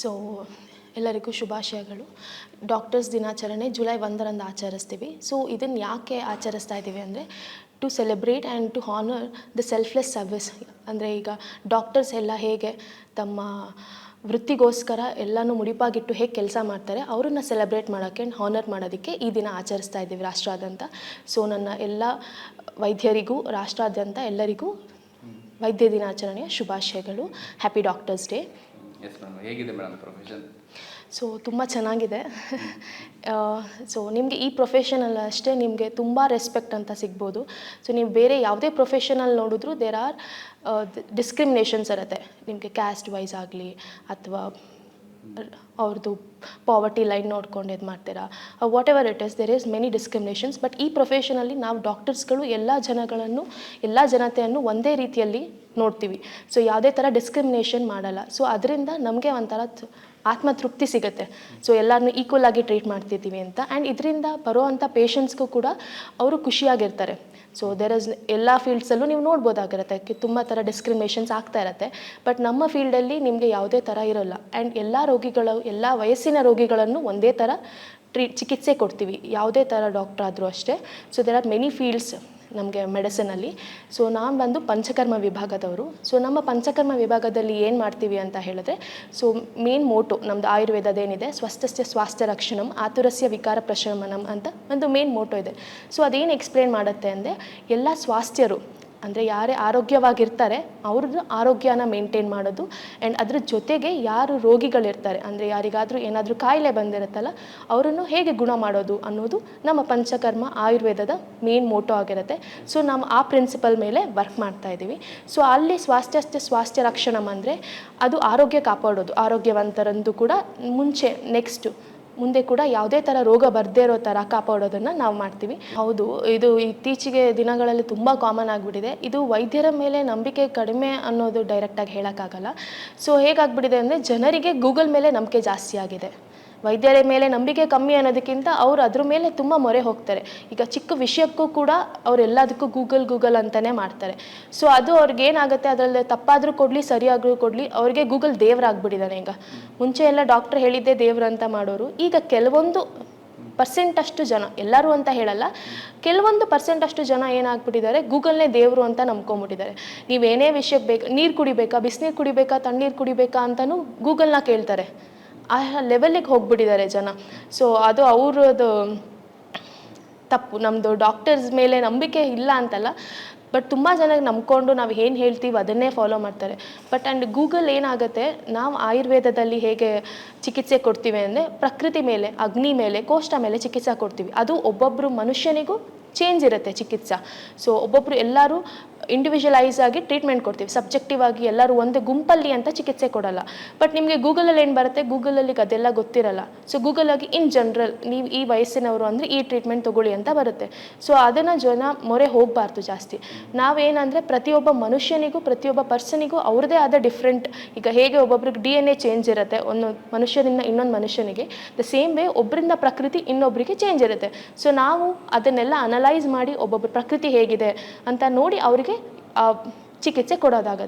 So ಎಲ್ಲರಿಗೂ ಶುಭಾಶಯಗಳು. Doctors ದಿನಾಚರಣೆ ಜುಲೈ 1ರಂದು ಆಚರಿಸ್ತೀವಿ. ಸೊ ಇದನ್ನು ಯಾಕೆ ಆಚರಿಸ್ತಾ ಇದ್ದೀವಿ ಅಂದರೆ to celebrate and to honour the selfless service. ಅಂದರೆ ಈಗ ಡಾಕ್ಟರ್ಸ್ ಎಲ್ಲ ಹೇಗೆ ತಮ್ಮ ವೃತ್ತಿಗೋಸ್ಕರ ಎಲ್ಲನೂ ಮುಡಿಪಾಗಿಟ್ಟು ಹೇಗೆ ಕೆಲಸ ಮಾಡ್ತಾರೆ, ಅವರನ್ನು ಸೆಲೆಬ್ರೇಟ್ ಮಾಡೋಕ್ಕೆ ಹಾನರ್ ಮಾಡೋದಕ್ಕೆ ಈ ದಿನ ಆಚರಿಸ್ತಾ ಇದ್ದೀವಿ ರಾಷ್ಟ್ರಾದ್ಯಂತ. ಸೊ ನನ್ನ ಎಲ್ಲ ವೈದ್ಯರಿಗೂ ರಾಷ್ಟ್ರಾದ್ಯಂತ ಎಲ್ಲರಿಗೂ ವೈದ್ಯ ದಿನಾಚರಣೆಯ ಶುಭಾಶಯಗಳು. Happy doctors day. Yes madam, ಹೇಗಿದೆ ಮೇಡಮ್ ಪ್ರೊಫೆಷನ್? ಸೊ ತುಂಬ ಚೆನ್ನಾಗಿದೆ. ಸೊ ನಿಮಗೆ ಈ ಪ್ರೊಫೆಷನಲ್ಲಿ ಅಷ್ಟೇ ನಿಮಗೆ ತುಂಬ ರೆಸ್ಪೆಕ್ಟ್ ಅಂತ ಸಿಗ್ಬೋದು. ಸೊ ನೀವು ಬೇರೆ ಯಾವುದೇ ಪ್ರೊಫೆಷನಲ್ಲಿ ನೋಡಿದ್ರೂ ದೇರ್ ಆರ್ ಡಿಸ್ಕ್ರಿಮಿನೇಷನ್ಸ್ ಇರುತ್ತೆ. ನಿಮಗೆ ಕ್ಯಾಸ್ಟ್ ವೈಸ್ ಆಗಲಿ ಅಥವಾ ಅವ್ರದ್ದು ಪಾವರ್ಟಿ ಲೈನ್ ನೋಡ್ಕೊಂಡು ಇದು ಮಾಡ್ತೀರಾ, whatever it is, there is many discriminations. But ಈ ಪ್ರೊಫೆಷನಲ್ಲಿ ನಾವು ಡಾಕ್ಟರ್ಸ್ಗಳು ಎಲ್ಲ ಜನತೆಯನ್ನು ಒಂದೇ ರೀತಿಯಲ್ಲಿ ನೋಡ್ತೀವಿ. ಸೊ ಯಾವುದೇ ಥರ ಡಿಸ್ಕ್ರಿಮಿನೇಷನ್ ಮಾಡಲ್ಲ. ಸೊ ಅದರಿಂದ ನಮಗೆ ಒಂಥರ ಆತ್ಮತೃಪ್ತಿ ಸಿಗುತ್ತೆ. ಸೊ ಎಲ್ಲರನ್ನೂ ಈಕ್ವಲ್ ಆಗಿ ಟ್ರೀಟ್ ಮಾಡ್ತಿದ್ದೀವಿ ಅಂತ. ಆ್ಯಂಡ್ ಇದರಿಂದ ಬರೋವಂಥ ಪೇಷಂಟ್ಸ್ಗೂ ಕೂಡ ಅವರು ಖುಷಿಯಾಗಿರ್ತಾರೆ. ಸೊ ದೇರ್ ಇಸ್ ಎಲ್ಲ ಫೀಲ್ಡ್ಸಲ್ಲೂ ನೀವು ನೋಡ್ಬೋದಾಗಿರುತ್ತೆ ತುಂಬ ಥರ ಡಿಸ್ಕ್ರಿಮಿನೇಷನ್ಸ್ ಆಗ್ತಾ ಇರುತ್ತೆ. ಬಟ್ ನಮ್ಮ ಫೀಲ್ಡಲ್ಲಿ ನಿಮಗೆ ಯಾವುದೇ ಥರ ಇರೋಲ್ಲ. ಆ್ಯಂಡ್ ಎಲ್ಲ ವಯಸ್ಸಿನ ರೋಗಿಗಳನ್ನು ಒಂದೇ ಥರ ಚಿಕಿತ್ಸೆ ಕೊಡ್ತೀವಿ, ಯಾವುದೇ ಥರ ಡಾಕ್ಟ್ರ್ ಆದರೂ ಅಷ್ಟೇ. So there are many fields ನಮಗೆ ಮೆಡಿಸಿನಲ್ಲಿ. ಸೊ ನಾನು ಬಂದು ಪಂಚಕರ್ಮ ವಿಭಾಗದವರು. ಸೊ ನಮ್ಮ ಪಂಚಕರ್ಮ ವಿಭಾಗದಲ್ಲಿ ಏನು ಮಾಡ್ತೀವಿ ಅಂತ ಹೇಳಿದ್ರೆ, ಸೊ ಮೇನ್ ಮೋಟೋ ನಮ್ಮದು ಆಯುರ್ವೇದದೇನಿದೆ, ಸ್ವಸ್ಥಸ್ಯ ಸ್ವಾಸ್ಥ್ಯ ರಕ್ಷಣಂ ಆತುರಸ್ಯ ವಿಕಾರ ಪ್ರಶಮನಂ ಅಂತ ಒಂದು ಮೇನ್ ಮೋಟೋ ಇದೆ. ಸೊ ಅದೇನು ಎಕ್ಸ್ಪ್ಲೇನ್ ಮಾಡುತ್ತೆ ಅಂದರೆ, ಎಲ್ಲ ಸ್ವಾಸ್ಥ್ಯರು ಅಂದರೆ ಯಾರೇ ಆರೋಗ್ಯವಾಗಿರ್ತಾರೆ ಅವ್ರದ್ದು ಆರೋಗ್ಯನ ಮೇಂಟೈನ್ ಮಾಡೋದು. ಆ್ಯಂಡ್ ಅದ್ರ ಜೊತೆಗೆ ಯಾರು ರೋಗಿಗಳಿರ್ತಾರೆ, ಅಂದರೆ ಯಾರಿಗಾದರೂ ಏನಾದರೂ ಕಾಯಿಲೆ ಬಂದಿರುತ್ತಲ್ಲ ಅವರನ್ನು ಹೇಗೆ ಗುಣ ಮಾಡೋದು ಅನ್ನೋದು ನಮ್ಮ ಪಂಚಕರ್ಮ ಆಯುರ್ವೇದದ ಮೇನ್ ಮೋಟೋ ಆಗಿರುತ್ತೆ. ಸೊ ನಾವು ಆ ಪ್ರಿನ್ಸಿಪಲ್ ಮೇಲೆ ವರ್ಕ್ ಮಾಡ್ತಾ ಇದ್ದೀವಿ. ಸೊ ಅಲ್ಲಿ ಸ್ವಾಸ್ಥ್ಯ ರಕ್ಷಣಂ ಅಂದರೆ ಅದು ಆರೋಗ್ಯ ಕಾಪಾಡೋದು, ಆರೋಗ್ಯವಂತರಂದು ಕೂಡ ಮುಂದೆ ಕೂಡ ಯಾವುದೇ ಥರ ರೋಗ ಬರದೇ ಇರೋ ಥರ ಕಾಪಾಡೋದನ್ನು ನಾವು ಮಾಡ್ತೀವಿ. ಹೌದು, ಇದು ಇತ್ತೀಚೆಗೆ ದಿನಗಳಲ್ಲಿ ತುಂಬ ಕಾಮನ್ ಆಗಿಬಿಟ್ಟಿದೆ. ಇದು ವೈದ್ಯರ ಮೇಲೆ ನಂಬಿಕೆ ಕಡಿಮೆ ಅನ್ನೋದು ಡೈರೆಕ್ಟಾಗಿ ಹೇಳೋಕ್ಕಾಗಲ್ಲ. ಸೊ ಹೇಗಾಗ್ಬಿಟ್ಟಿದೆ ಅಂದರೆ, ಜನರಿಗೆ ಗೂಗಲ್ ಮೇಲೆ ನಂಬಿಕೆ ಜಾಸ್ತಿ ಆಗಿದೆ. ವೈದ್ಯರ ಮೇಲೆ ನಂಬಿಕೆ ಕಮ್ಮಿ ಅನ್ನೋದಕ್ಕಿಂತ ಅವರು ಅದ್ರ ಮೇಲೆ ತುಂಬ ಮೊರೆ ಹೋಗ್ತಾರೆ. ಈಗ ಚಿಕ್ಕ ವಿಷಯಕ್ಕೂ ಕೂಡ ಅವರೆಲ್ಲದಕ್ಕೂ ಗೂಗಲ್ ಅಂತಲೇ ಮಾಡ್ತಾರೆ. ಸೊ ಅದು ಅವ್ರಿಗೇನಾಗುತ್ತೆ, ಅದರಲ್ಲಿ ತಪ್ಪಾದರೂ ಕೊಡಲಿ ಸರಿಯಾದರೂ ಕೊಡಲಿ, ಅವ್ರಿಗೆ ಗೂಗಲ್ ದೇವರಾಗ್ಬಿಟ್ಟಿದ್ದಾನೆ. ಈಗ ಮುಂಚೆ ಎಲ್ಲ ಡಾಕ್ಟ್ರ್ ಹೇಳಿದ್ದೇ ದೇವ್ರು ಅಂತ ಮಾಡೋರು, ಈಗ ಕೆಲವೊಂದು ಪರ್ಸೆಂಟಷ್ಟು ಜನ, ಎಲ್ಲರೂ ಅಂತ ಹೇಳಲ್ಲ, ಕೆಲವೊಂದು ಪರ್ಸೆಂಟಷ್ಟು ಜನ ಏನಾಗ್ಬಿಟ್ಟಿದ್ದಾರೆ, ಗೂಗಲ್ನೇ ದೇವರು ಅಂತ ನಂಬ್ಕೊಂಬಿಟ್ಟಿದ್ದಾರೆ. ನೀವೇನೇ ವಿಷಯಕ್ಕೆ ಬೇಕು, ನೀರು ಕುಡಿಬೇಕಾ, ಬಿಸಿನೀರು ಕುಡಿಬೇಕಾ, ತಣ್ಣೀರು ಕುಡಿಬೇಕಾ ಅಂತಲೂ ಗೂಗಲ್ನ ಕೇಳ್ತಾರೆ. ಆ ಲೆವೆಲ್ಲಿಗೆ ಹೋಗ್ಬಿಟ್ಟಿದ್ದಾರೆ ಜನ. ಸೊ ಅದು ಅವ್ರದ್ದು ತಪ್ಪು. ನಮ್ಮದು ಡಾಕ್ಟರ್ಸ್ ಮೇಲೆ ನಂಬಿಕೆ ಇಲ್ಲ ಅಂತಲ್ಲ, ಬಟ್ ತುಂಬ ಜನಕ್ಕೆ ನಂಬ್ಕೊಂಡು ನಾವು ಏನು ಹೇಳ್ತೀವಿ ಅದನ್ನೇ ಫಾಲೋ ಮಾಡ್ತಾರೆ. ಆ್ಯಂಡ್ ಗೂಗಲ್ ಏನಾಗುತ್ತೆ, ನಾವು ಆಯುರ್ವೇದದಲ್ಲಿ ಹೇಗೆ ಚಿಕಿತ್ಸೆ ಕೊಡ್ತೀವಿ ಅಂದರೆ, ಪ್ರಕೃತಿ ಮೇಲೆ, ಅಗ್ನಿ ಮೇಲೆ, ಕೋಷ್ಠ ಮೇಲೆ ಚಿಕಿತ್ಸೆ ಕೊಡ್ತೀವಿ. ಅದು ಒಬ್ಬೊಬ್ಬರು ಮನುಷ್ಯನಿಗೂ ಚೇಂಜ್ ಇರುತ್ತೆ ಚಿಕಿತ್ಸೆ. ಸೊ ಒಬ್ಬೊಬ್ಬರು ಎಲ್ಲರೂ ಇಂಡಿವಿಜುವಲೈಸ್ ಆಗಿ ಟ್ರೀಟ್ಮೆಂಟ್ ಕೊಡ್ತೀವಿ, ಸಬ್ಜೆಕ್ಟಿವ್ ಆಗಿ ಎಲ್ಲರೂ ಒಂದು ಗುಂಪಲ್ಲಿ ಅಂತ ಚಿಕಿತ್ಸೆ ಕೊಡಲ್ಲ. ಬಟ್ ನಿಮಗೆ ಗೂಗಲಲ್ಲಿ ಏನು ಬರುತ್ತೆ, ಗೂಗಲಲ್ಲಿ ಅದೆಲ್ಲ ಗೊತ್ತಿರಲ್ಲ. ಸೊ ಗೂಗಲಾಗಿ ಇನ್ ಜನರಲ್ ನೀವು ಈ ವಯಸ್ಸಿನವರು ಅಂದರೆ ಈ ಟ್ರೀಟ್ಮೆಂಟ್ ತೊಗೊಳ್ಳಿ ಅಂತ ಬರುತ್ತೆ. ಸೊ ಅದನ್ನು ಜನ ಮೊರೆ ಹೋಗಬಾರ್ದು ಜಾಸ್ತಿ. ನಾವೇನಂದರೆ ಪ್ರತಿಯೊಬ್ಬ ಮನುಷ್ಯನಿಗೂ ಪ್ರತಿಯೊಬ್ಬ ಪರ್ಸನಿಗೂ ಅವ್ರದ್ದೇ ಆದ ಡಿಫ್ರೆಂಟ್, ಈಗ ಹೇಗೆ ಒಬ್ಬೊಬ್ರಿಗೆ DNA ಚೇಂಜ್ ಇರುತ್ತೆ ಒಂದು ಮನುಷ್ಯನಿಂದ ಇನ್ನೊಂದು ಮನುಷ್ಯನಿಗೆ, ದ ಸೇಮ್ ವೇ ಒಬ್ಬರಿಂದ ಪ್ರಕೃತಿ ಇನ್ನೊಬ್ಬರಿಗೆ ಚೇಂಜ್ ಇರುತ್ತೆ. ಸೊ ನಾವು ಅದನ್ನೆಲ್ಲ ಅನಲೈಸ್ ಮಾಡಿ ಒಬ್ಬೊಬ್ಬರ ಪ್ರಕೃತಿ ಹೇಗಿದೆ ಅಂತ ನೋಡಿ ಅವರಿಗೆ ಚಿಕಿತ್ಸೆ ಕೊಡೋದಾಗತ್ತೆ.